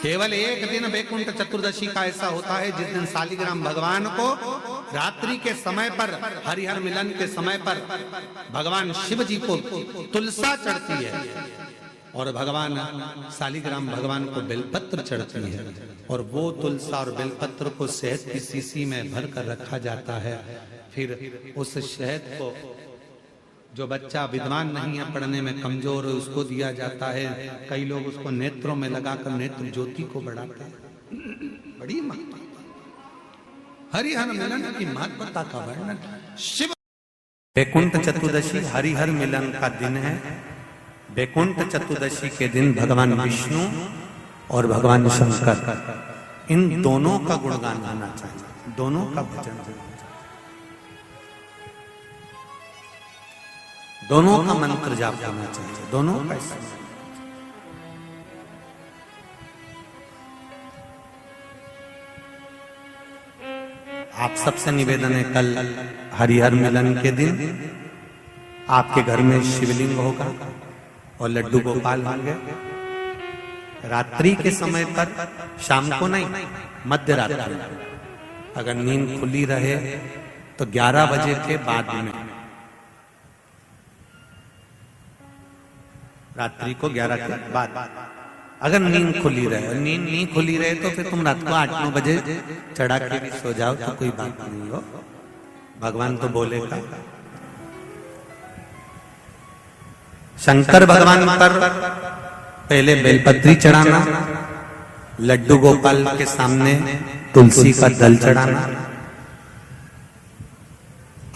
केवल एक दिन वैकुंठ चतुर्दशी का ऐसा होता है जिस दिन शालिग्राम भगवान को रात्रि के समय पर, हरिहर मिलन के समय पर भगवान शिव जी को तुलसा चढ़ती है और भगवान शालिग्राम भगवान को बेलपत्र चढ़ती है, और वो तुलसा और बेलपत्र को शहद की शीशी में भर कर रखा जाता है। फिर उस शहद को जो बच्चा विद्वान नहीं है, पढ़ने में कमजोर, उसको दिया जाता है। कई लोग उसको नेत्रों में लगाकर नेत्र ज्योति को बढ़ाते हैं। बड़ी महत्ता, हरिहर मिलन की महत्ता का वर्णन। शिव वैकुंठ चतुर्दशी हरिहर मिलन का दिन है। वैकुंठ चतुर्दशी के दिन भगवान विष्णु और भगवान शंकर, इन दोनों का गुणगान होना चाहिए, दोनों का भजन होना चाहिए, दोनों का मंत्र जाप करना चाहिए, दोनों का। आप सबसे निवेदन है, कल हरिहर मिलन के दिन आपके घर में शिवलिंग होगा और लड्डू गोपाल होंगे। रात्रि के समय पर, शाम को नहीं, मध्य रात्रि, अगर नींद खुली रहे तो 11 बजे के बाद में, रात्रि को 11 के बाद अगर नींद खुली रहे, नींद नहीं खुली रहे तो फिर तुम रात को 8-9 बजे चढ़ा के भी सो जाओ तो कोई बात नहीं हो, भगवान तो बोलेगा। शंकर भगवान पर पहले बेलपत्री चढ़ाना, लड्डू गोपाल के सामने तुलसी का दल चढ़ाना,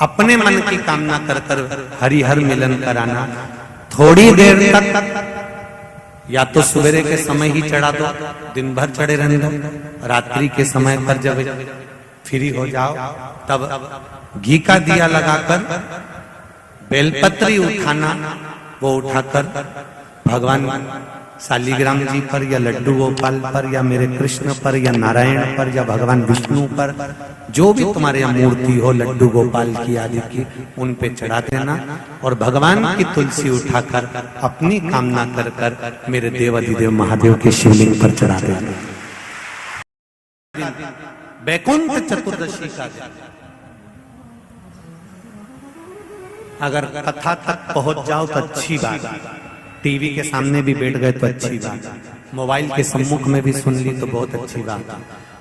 अपने मन की कामना कर कर हरिहर मिलन कराना। थोड़ी देर तक या तो सवेरे के समय ही चढ़ा दो, दिन भर चढ़े रहने दो, रात्रि के समय पर जब फ्री हो जाओ तब घी का दिया लगाकर बेलपत्री उठाना, वो उठाकर भगवान शालिग्राम जी पर या लड्डू गोपाल पर या मेरे कृष्ण पर या नारायण पर या भगवान विष्णु पर, जो भी तुम्हारे यहाँ मूर्ति हो लड्डू गोपाल की आदि की, उन पे चढ़ा देना और भगवान की तुलसी उठाकर अपनी कामना कर कर मेरे देवाधिदेव महादेव के शिवलिंग पर चढ़ा देना। वैकुंठ चतुर्दशी का दिन अगर कथा तक पहुंच जाओ तो अच्छी बात, टीवी के सामने भी बैठ गए तो अच्छी बात, मोबाइल के सम्मुख में भी सुन ली तो बहुत अच्छी बात,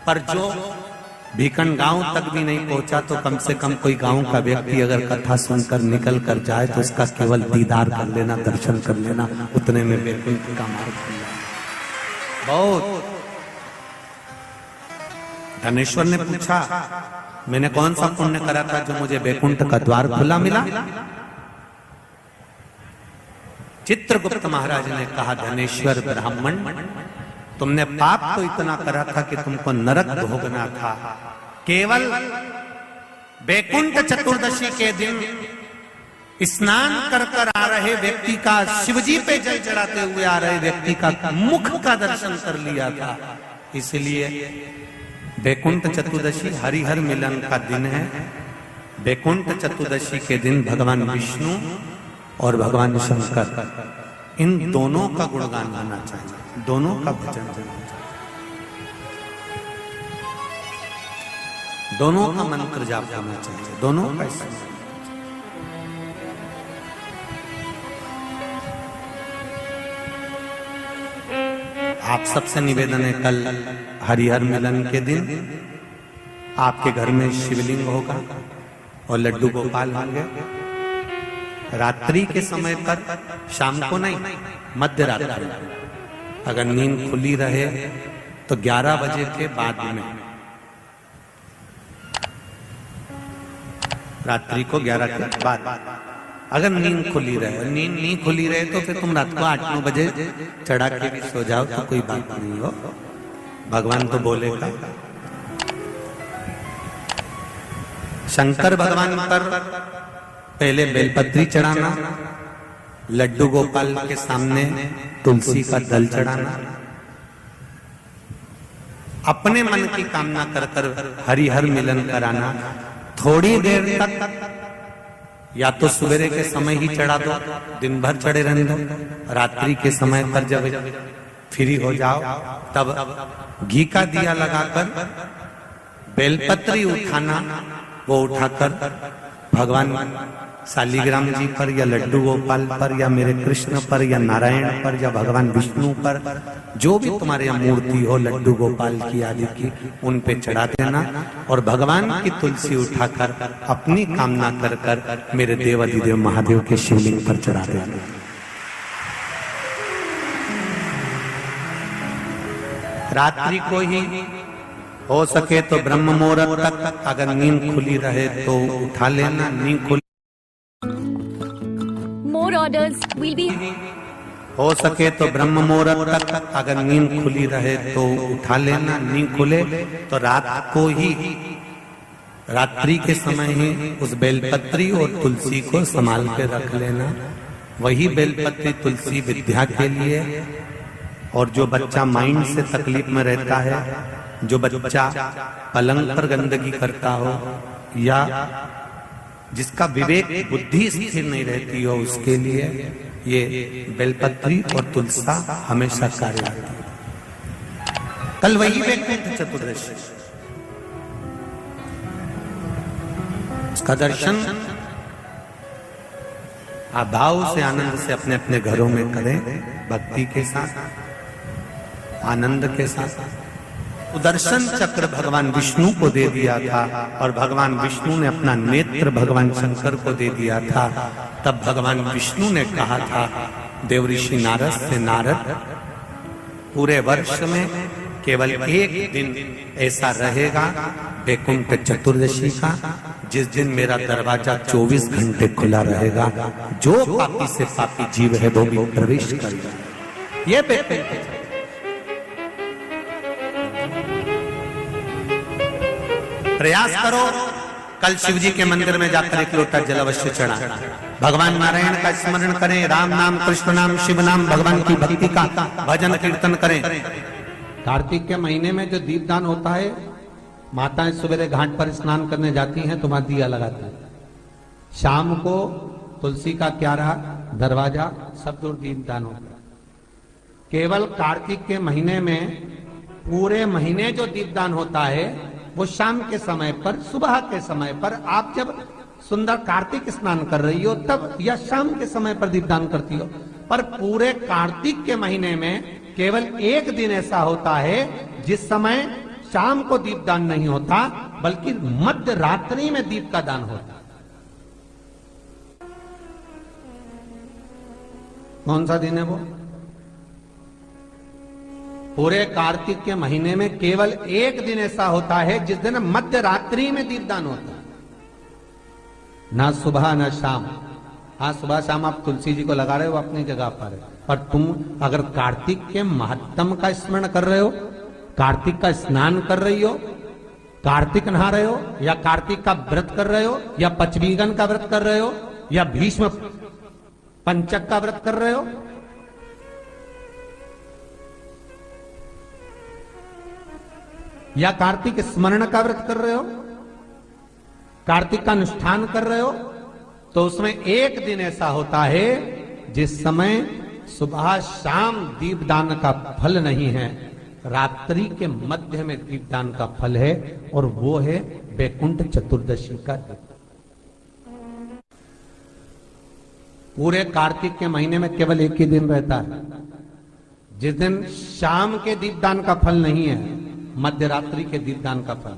पर जो भीकन गांव तक भी नहीं पहुंचा तो कम से कम कोई गांव का व्यक्ति अगर कथा सुनकर निकल कर जाए तो इसका केवल दीदार कर लेना, दर्शन कर लेना, उतने में वैकुंठ का मार्ग खुल जाए। बहुत धनेश्वर ने पूछा, मैंने कौन सा पुण्य करा था जो मुझे वैकुंठ का द्वार खुला मिला? चित्रगुप्त महाराज ने कहा, धनेश्वर ब्राह्मण, तुमने पाप तो इतना करा था कि तुमको नरक भोगना था। केवल वैकुंठ चतुर्दशी के दिन स्नान कर कर आ रहे व्यक्ति का, शिवजी पे जल चढ़ाते हुए आ रहे व्यक्ति का मुख का दर्शन कर लिया था। इसलिए वैकुंठ चतुर्दशी हरिहर मिलन का दिन है। वैकुंठ चतुर्दशी के दिन भगवान विष्णु और भगवान शंकर, इन दोनों का गुणगान होना चाहिए, दोनों का भजन होना चाहिए, दोनों का मंत्र जाप करना चाहिए, दोनों का। आप सबसे निवेदन है, कल हरिहर मिलन के दिन आपके घर में शिवलिंग होगा और लड्डू गोपाल होंगे। रात्रि के समय पर, शाम को नहीं, मध्य रात्रि, अगर नींद खुली रहे तो 11 बजे के बाद में, रात्रि को 11 के बाद अगर नींद खुली रहे, नींद नहीं खुली रहे तो फिर तुम रात को 8-9 बजे चढ़ा के भी सो जाओ तो कोई बात नहीं हो, भगवान तो बोलेगा। शंकर भगवान पर पहले बेलपत्री चढ़ाना, लड्डू गोपाल के सामने तुलसी का दल चढ़ाना, अपने मन की कामना कर कर हरिहर मिलन कराना। थोड़ी देर तक या तो सवेरे के समय ही चढ़ा दो, दिन भर चढ़े रहने दो, रात्रि के समय पर जब फ्री हो जाओ, तब घी का दिया लगाकर बेलपत्री उठाना, वो उठाकर भगवान शालिग्राम जी पर या लड्डू गोपाल पर या मेरे कृष्ण पर या नारायण पर या भगवान विष्णु पर, जो भी तुम्हारे यहाँ मूर्ति हो लड्डू गोपाल की आदि की, उन पे चढ़ा देना और भगवान की तुलसी उठाकर अपनी कामना कर कर मेरे देव अधिदेव महादेव के शिवलिंग पर चढ़ा देना। रात्रि को ही हो सके तो ब्रह्म मुहूर्त तक, अगर नींद खुली रहे तो उठा लेना, नींद खुली More orders will be. हो सके तो ब्रह्म मुहूर्त तक, अगर नींद खुली रहे तो उठा लेना, नींद खुले तो रात को ही, रात्रि के समय ही उस बेलपत्री और तुलसी को संभाल के रख लेना। वही बेलपत्री तुलसी विद्या के लिए, और जो बच्चा माइंड से तकलीफ में रहता है, जो बच्चा पलंग पर गंदगी करता हो या जिसका विवेक बुद्धि स्थिर नहीं रहती हो, उसके लिए ये बेलपत्री और तुलसा हमेशा कार्य आती है। कल वही वैकुंठ चतुर्दशी, उसका दर्शन आप भाव से आनंद से अपने अपने घरों में करें, भक्ति के साथ, आनंद के साथ। सुदर्शन चक्र भगवान विष्णु को दे दिया था और भगवान विष्णु ने अपना नेत्र भगवान शंकर को दे दिया था। तब भगवान विष्णु ने कहा था देवऋषि नारद से, नारद पूरे वर्ष में केवल एक दिन ऐसा रहेगा वैकुंठ चतुर्दशी का, जिस दिन मेरा दरवाजा 24 घंटे खुला रहेगा, जो पापी से पापी जीव है वो भी प्रवेश करेगा। ये वैकुंठ प्रयास करो, कल शिव जी के मंदिर में जाकर एक लोटा जल अवश्य चढ़ा, भगवान नारायण का स्मरण करें, राम नाम, कृष्ण नाम, शिव नाम, भगवान की भक्ति का भजन कीर्तन करें। कार्तिक के महीने में जो दीपदान होता है, माताएं सवेरे घाट पर स्नान करने जाती हैं तो वहां दिया लगाती है। शाम को तुलसी का क्यारा, दरवाजा, सब दूर दीपदान होता है। केवल कार्तिक के महीने में, पूरे महीने जो दीपदान होता है वो शाम के समय पर, सुबह के समय पर, आप जब सुंदर कार्तिक स्नान कर रही हो तब, या शाम के समय पर दीपदान करती हो। पर पूरे कार्तिक के महीने में केवल एक दिन ऐसा होता है जिस समय शाम को दीपदान नहीं होता, बल्कि मध्य रात्रि में दीप का दान होता। कौन सा दिन है वो? पूरे कार्तिक के महीने में केवल एक दिन ऐसा होता है जिस दिन मध्य रात्रि में दीपदान होता है, ना सुबह ना शाम। हाँ, सुबह शाम आप तुलसी जी को लगा रहे हो अपनी जगह पर तुम अगर कार्तिक के महत्तम का स्मरण कर रहे हो, कार्तिक का स्नान कर रही हो, कार्तिक नहा रहे हो, या कार्तिक का व्रत कर रहे हो, या पचवीगन का व्रत कर रहे हो, या भीष्म पंचक का व्रत कर रहे हो, या कार्तिक स्मरण का व्रत कर रहे हो, कार्तिक का अनुष्ठान कर रहे हो, तो उसमें एक दिन ऐसा होता है जिस समय सुबह शाम दीपदान का फल नहीं है, रात्रि के मध्य में दीपदान का फल है, और वो है वैकुंठ चतुर्दशी का दिन। पूरे कार्तिक के महीने में केवल एक ही दिन रहता है जिस दिन शाम के दीपदान का फल नहीं है, मध्य रात्रि के दीपदान का फल।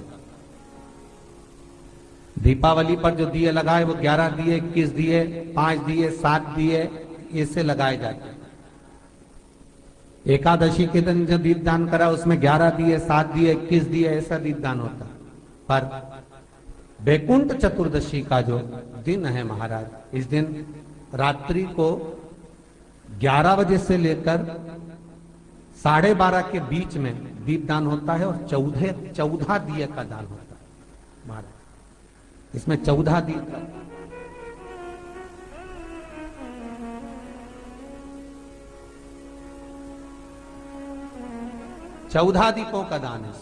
दीपावली पर जो दिए लगाए वो 11 दिए, 21 दिए, 5 दिए, 7 दिए, ऐसे लगाए जाते। एकादशी के दिन जो दीपदान करा उसमें 11 दिए, 7 दिए, 21 दिए, ऐसा दीपदान होता। पर वैकुंठ चतुर्दशी का जो दिन है महाराज, इस दिन रात्रि को 11 बजे से लेकर 12:30 के बीच में दीपदान होता है, और 14 दिए का दान होता है महाराज। इसमें 14 दीप, 14 दीपों का दान है।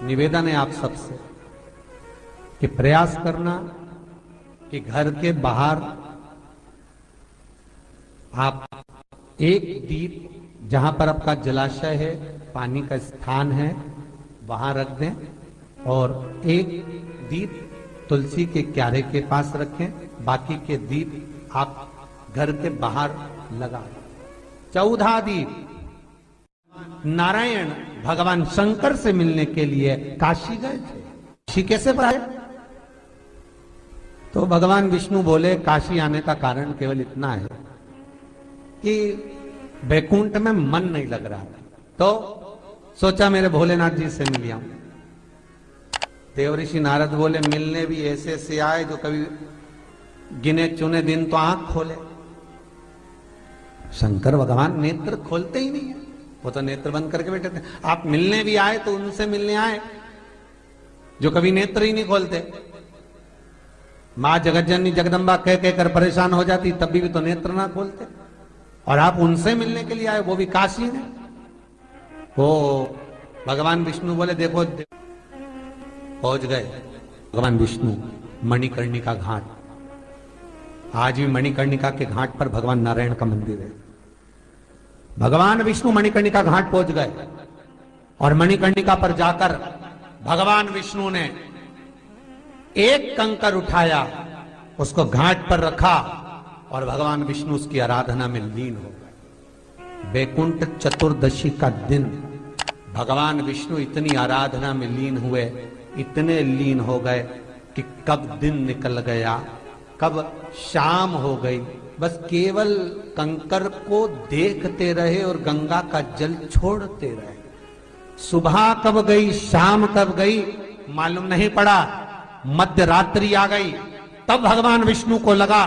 निवेदन है आप सबसे कि प्रयास करना कि घर के बाहर आप एक दीप जहां पर आपका जलाशय है, पानी का स्थान है, वहां रख दें और एक दीप तुलसी के क्यारे के पास रखें। बाकी के दीप आप घर के बाहर लगा दें। 14 दीप। नारायण भगवान शंकर से मिलने के लिए काशी गए थे। काशी कैसे आए? तो भगवान विष्णु बोले काशी आने का कारण केवल इतना है कि बैकुंठ में मन नहीं लग रहा था, तो सोचा मेरे भोलेनाथ जी से मिल आऊं। देवऋषि नारद बोले मिलने भी ऐसे ऐसे आए जो कभी गिने चुने दिन तो आंख खोले। शंकर भगवान नेत्र खोलते ही नहीं है, वो तो नेत्र बंद करके बैठे थे। आप मिलने भी आए तो उनसे मिलने आए जो कभी नेत्र ही नहीं खोलते। मां जगतजननी जगदम्बा कह कहकर परेशान हो जाती, तब भी तो नेत्र ना खोलते, और आप उनसे मिलने के लिए आए, वो भी काशी में। वो भगवान विष्णु बोले देखो, पहुंच गए भगवान विष्णु मणिकर्णिका घाट। आज भी मणिकर्णिका के घाट पर भगवान नारायण का मंदिर है। भगवान विष्णु मणिकर्णिका घाट पहुंच गए और मणिकर्णिका पर जाकर भगवान विष्णु ने एक कंकर उठाया, उसको घाट पर रखा और भगवान विष्णु उसकी आराधना में लीन हो गए। बैकुंठ चतुर्दशी का दिन भगवान विष्णु इतनी आराधना में लीन हुए, इतने लीन हो गए कि कब दिन निकल गया, कब शाम हो गई, बस केवल कंकर को देखते रहे और गंगा का जल छोड़ते रहे। सुबह कब गई, शाम कब गई, मालूम नहीं पड़ा। मध्य रात्रि आ गई, तब भगवान विष्णु को लगा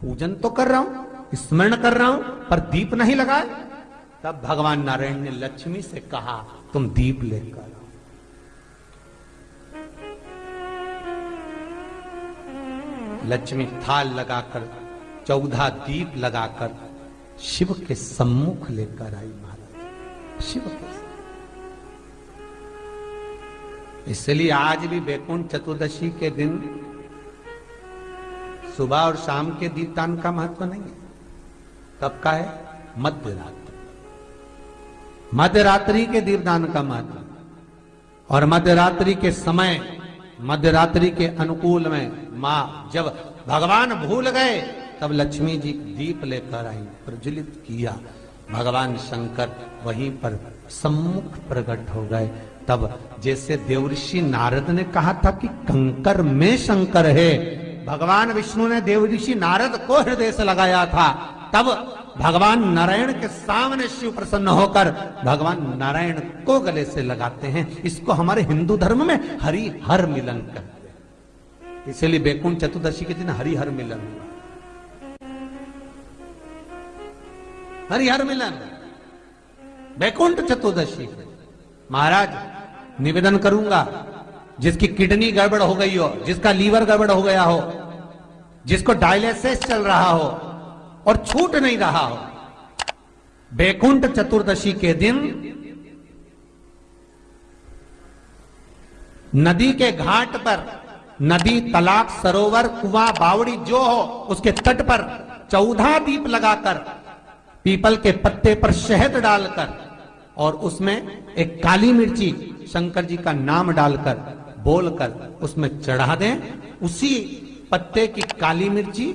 पूजन तो कर रहा हूं, स्मरण कर रहा हूं, पर दीप नहीं लगाए। तब भगवान नारायण ने लक्ष्मी से कहा तुम दीप लेकर आओ। लक्ष्मी थाल लगाकर 14 दीप लगाकर शिव के सम्मुख लेकर आई महाराज। शिव के इसलिए आज भी बैकुंठ चतुर्दशी के दिन सुबह और शाम के दीपदान का महत्व नहीं है। तब का है? मध्यरात्रि। मध्यरात्रि के दीपदान का महत्व। और मध्यरात्रि के समय, मध्यरात्रि के अनुकूल में मां जब भगवान भूल गए तब लक्ष्मी जी दीप लेकर आई, प्रज्वलित किया। भगवान शंकर वहीं पर सम्मुख प्रकट हो गए। तब जैसे देवऋषि नारद ने कहा था कि कंकर में शंकर है, भगवान विष्णु ने देवऋषि नारद को हृदय से लगाया था, तब भगवान नारायण के सामने शिव प्रसन्न होकर भगवान नारायण को गले से लगाते हैं। इसको हमारे हिंदू धर्म में हरि हर मिलन कहते हैं। इसलिए बैकुंठ चतुर्दशी के दिन हरि हर मिलन हुआ। हरि हर मिलन बैकुंठ चतुर्दशी। महाराज निवेदन करूंगा, जिसकी किडनी गड़बड़ हो गई हो, जिसका लीवर गड़बड़ हो गया हो, जिसको डायलिसिस चल रहा हो और छूट नहीं रहा हो, बैकुंठ चतुर्दशी के दिन नदी के घाट पर, नदी, तालाब, सरोवर, कुआं, बावड़ी जो हो, उसके तट पर 14 दीप लगाकर, पीपल के पत्ते पर शहद डालकर और उसमें एक काली मिर्ची शंकर जी का नाम डालकर बोलकर उसमें चढ़ा दें। उसी पत्ते की काली मिर्ची,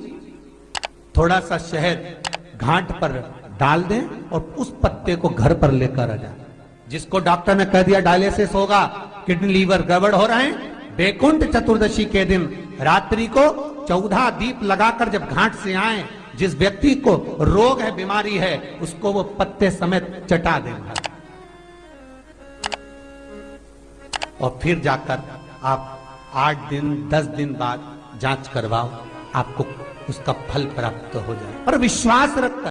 थोड़ा सा शहद घाट पर डाल दें और उस पत्ते को घर पर लेकर आ जाए। जिसको डॉक्टर ने कह दिया डायलिसिस होगा, किडनी लीवर गड़बड़ हो रहे हैं, बैकुंठ चतुर्दशी के दिन रात्रि को 14 दीप लगाकर जब घाट से आए, जिस व्यक्ति को रोग है, बीमारी है, उसको वो पत्ते समेत चटा देंगे और फिर जाकर आप 8 दिन 10 दिन बाद जांच करवाओ, आपको उसका फल प्राप्त हो जाए। और विश्वास रखकर